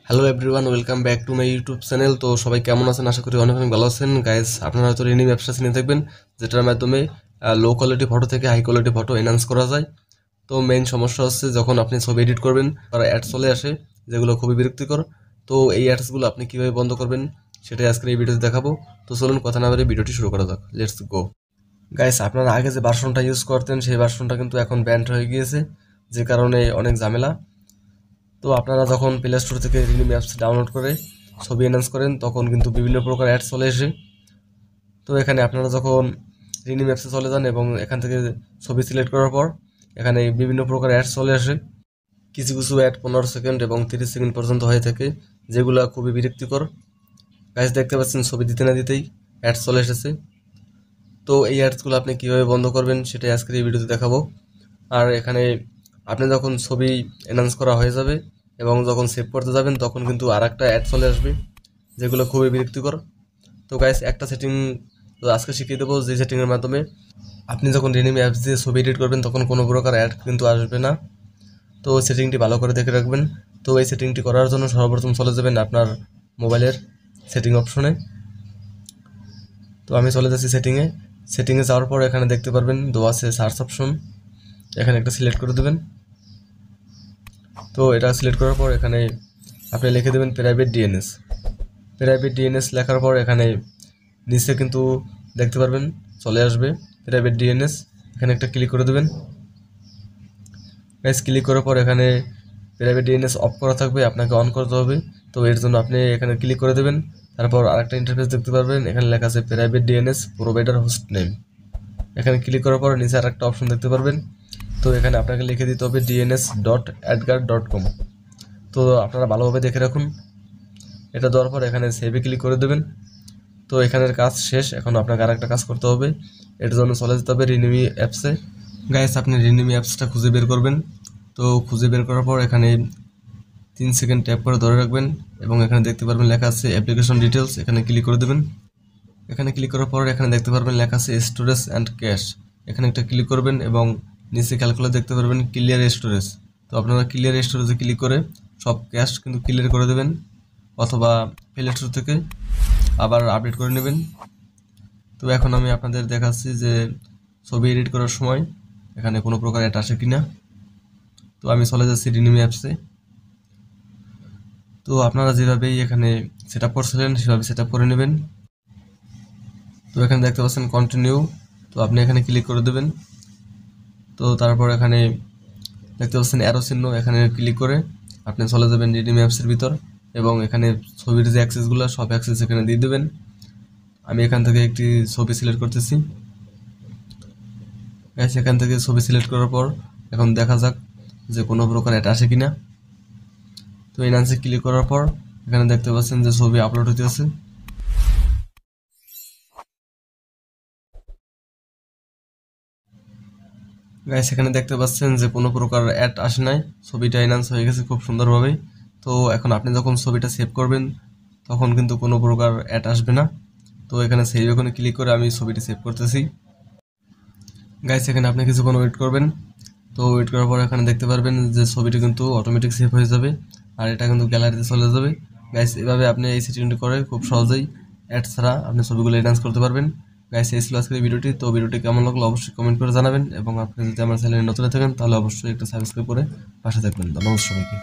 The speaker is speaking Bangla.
Hello everyone, welcome back to my YouTube channel. তো সবাই কেমন আছেন? আশা করি অনেক অনেক ভালো আছেন। গাইস, আপনারা হয়তো রিনি ব্যবসা চিনে থাকবেন, যেটার মাধ্যমে লো কোয়ালিটি ফটো থেকে হাই কোয়ালিটি ফটো এনহান্স করা যায়। তো মেইন সমস্যা হচ্ছে যখন আপনি ছবি এডিট করবেন আর অ্যাড চলে আসে, যেগুলো খুবই বিরক্তিকর। তো এই অ্যাডসগুলো আপনি কীভাবে বন্ধ করবেন সেটাই আজকের এই ভিডিওতে দেখাবো। তো চলুন কথা না বলে ভিডিওটি শুরু করা যাক। Let's go. গাইস, আপনারা আগে যে ভার্সনটা ইউজ করতেন সেই ভার্সনটা কিন্তু এখন ব্যান্ড হয়ে গিয়েছে, যে কারণে অনেক ঝামেলা। তো আপনারা যখন প্লে স্টোর থেকে রিনিমি অ্যাপস ডাউনলোড করে ছবি এনহান্স করেন তখন কিন্তু বিভিন্ন প্রকার অ্যাড চলে আসে। তো এখানে আপনারা যখন রিনিমি অ্যাপসে চলে যান এবং এখান থেকে ছবি সিলেক্ট করার পর এখানে বিভিন্ন প্রকার অ্যাড চলে আসে। কিছু কিছু অ্যাড 15 সেকেন্ড এবং 30 সেকেন্ড পর্যন্ত হয়ে থাকে, যেগুলো খুবই বিরক্তিকর। গাইস, দেখতে পাচ্ছেন ছবি দিতে না দিতেই অ্যাড চলে এসেছে। তো এই অ্যাডসগুলো আপনি কীভাবে বন্ধ করবেন সেটাই আজকের এই ভিডিওতে দেখাবো। আর এখানে আপনি যখন ছবি এনহান্স করা হয়ে যাবে এবং যখন সেভ করতে যাবেন তখন কিন্তু আর একটা অ্যাড চলে আসবে, যেগুলো খুবই বিরক্তিকর। তো গাইস, একটা সেটিং আজকে শিখিয়ে দেবো, যে সেটিংয়ের মাধ্যমে আপনি যখন রিনিমি অ্যাপস দিয়ে ছবি এডিট করবেন তখন কোনো প্রকার অ্যাড কিন্তু আসবে না। তো সেটিংটি ভালো করে দেখে রাখবেন। তো এই সেটিংটি করার জন্য সর্বপ্রথম চলে যাবেন আপনার মোবাইলের সেটিং অপশনে। তো আমি চলে যাচ্ছি সেটিংয়ে যাওয়ার পর এখানে দেখতে পারবেন দেওয়া আছে সার্চ অপশন, এখানে একটা সিলেক্ট করে দেবেন। তো এটা সিলেক্ট করার পর এখানে আপনি লিখে দেবেন প্রাইভেট ডিএনএস লেখার পর এখানে নিচে কিন্তু দেখতে পারবেন চলে আসবে প্রাইভেট ডিএনএস। এখানে একটা ক্লিক করে দেবেন। ক্লিক করার পর এখানে প্রাইভেট ডিএনএস অফ করা থাকবে, আপনাকে অন করতে হবে। তো এর জন্য আপনি এখানে ক্লিক করে দেবেন। তারপর আরেকটা ইন্টারফেস দেখতে পারবেন, এখানে লেখা আছে private DNS provider host name. এখানে ক্লিক করার পর নিচে আরেকটা অপশন দেখতে পারবেন। তো এখানে আপনাকে লিখে দিতে হবে dns.adgar.com। তো আপনারা ভালোভাবে দেখে রাখুন। এটা দেওয়ার পর এখানে সেভে ক্লিক করে দেবেন। তো এখানের কাজ শেষ, এখন আপনাকে আরেকটা কাজ করতে হবে। এর জন্য চলে যেতে হবে রিনিমি অ্যাপসে। গাইস, আপনি রিনিমি অ্যাপসটা খুঁজে বের করবেন। তো খুঁজে বের করার পর এখানে 3 সেকেন্ড ট্যাপ করে ধরে রাখবেন এবং এখানে দেখতে পারবেন লেখা আছে অ্যাপ্লিকেশন ডিটেলস, এখানে ক্লিক করে দেবেন। এখানে ক্লিক করার পর এখানে দেখতে পারবেন লেখা আছে স্টোরেজ অ্যান্ড ক্যাশ, এখানে একটা ক্লিক করবেন এবং নিচে ক্যালকুলেট দেখতে পারবেন ক্লিয়ার স্টোরেজ। তো আপনারা ক্লিয়ার স্টোরেজে ক্লিক করে সব ক্যাশ কিন্তু ক্লিয়ার করে দেবেন, অথবা প্লে স্টোর থেকে আবার আপডেট করে নেবেন। তো এখন আমি আপনাদের দেখাচ্ছি যে ছবি এডিট করার সময় এখানে কোনো প্রকার অ্যাড আসে কিনা। তো আমি চলে যাচ্ছি রিনিমি অ্যাপসে। তো আপনারা যেভাবেই এখানে সেট আপ করছিলেন সেভাবে সেট আপ করে নেবেন। তো এখানে দেখতে পাচ্ছেন কন্টিনিউ, তো আপনি এখানে ক্লিক করে দেবেন। তো তারপর এখানে দেখতে পাচ্ছেন অ্যারো চিহ্ন, এখানে ক্লিক করে আপনি চলে যাবেন রিনিমি অ্যাপসের ভিতর এবং এখানে ছবির যে অ্যাক্সেসগুলো সব অ্যাক্সেস এখানে দিয়ে দেবেন। আমি এখান থেকে একটি ছবি সিলেক্ট করতেছি। এখান থেকে ছবি সিলেক্ট করার পর এখন দেখা যাক যে কোনো প্রকার অ্যাড আসে কিনা। তো এই নান্সে ক্লিক করার পর এখানে দেখতে পাচ্ছেন যে ছবি আপলোড হতেছে। গাইস, এখানে দেখতে পাচ্ছেন যে কোনো প্রকার অ্যাড আসে নাই, ছবিটা এনহান্স হয়ে গেছে খুব সুন্দরভাবে। তো এখন আপনি যখন ছবিটা সেভ করবেন তখন কিন্তু কোনো প্রকার অ্যাড আসবে না। তো এখানে সেভ এখানে ক্লিক করে আমি ছবিটি সেভ করতেছি। গাইস, এখানে আপনি কিছুক্ষণ ওয়েট করবেন। তো ওয়েট করার পর এখানে দেখতে পারবেন যে ছবিটি কিন্তু অটোমেটিক সেভ হয়ে যাবে আর এটা কিন্তু গ্যালারিতে চলে যাবে। গাইস, এভাবে আপনি এই সেটিংটি করে খুব সহজেই অ্যাড ছাড়া আপনি ছবিগুলো এনহান্স করতে পারবেন। গাইস, এই ছিল আজকের ভিডিওটি। তো ভিডিওটি কেমন লাগলো অবশ্যই কমেন্ট করে জানাবেন এবং আপনি যদি আমার চ্যানেলে নতুন থাকেন তাহলে অবশ্যই একটা সাবস্ক্রাইব করে পাশে থাকবেন। ধন্যবাদ সবাইকে।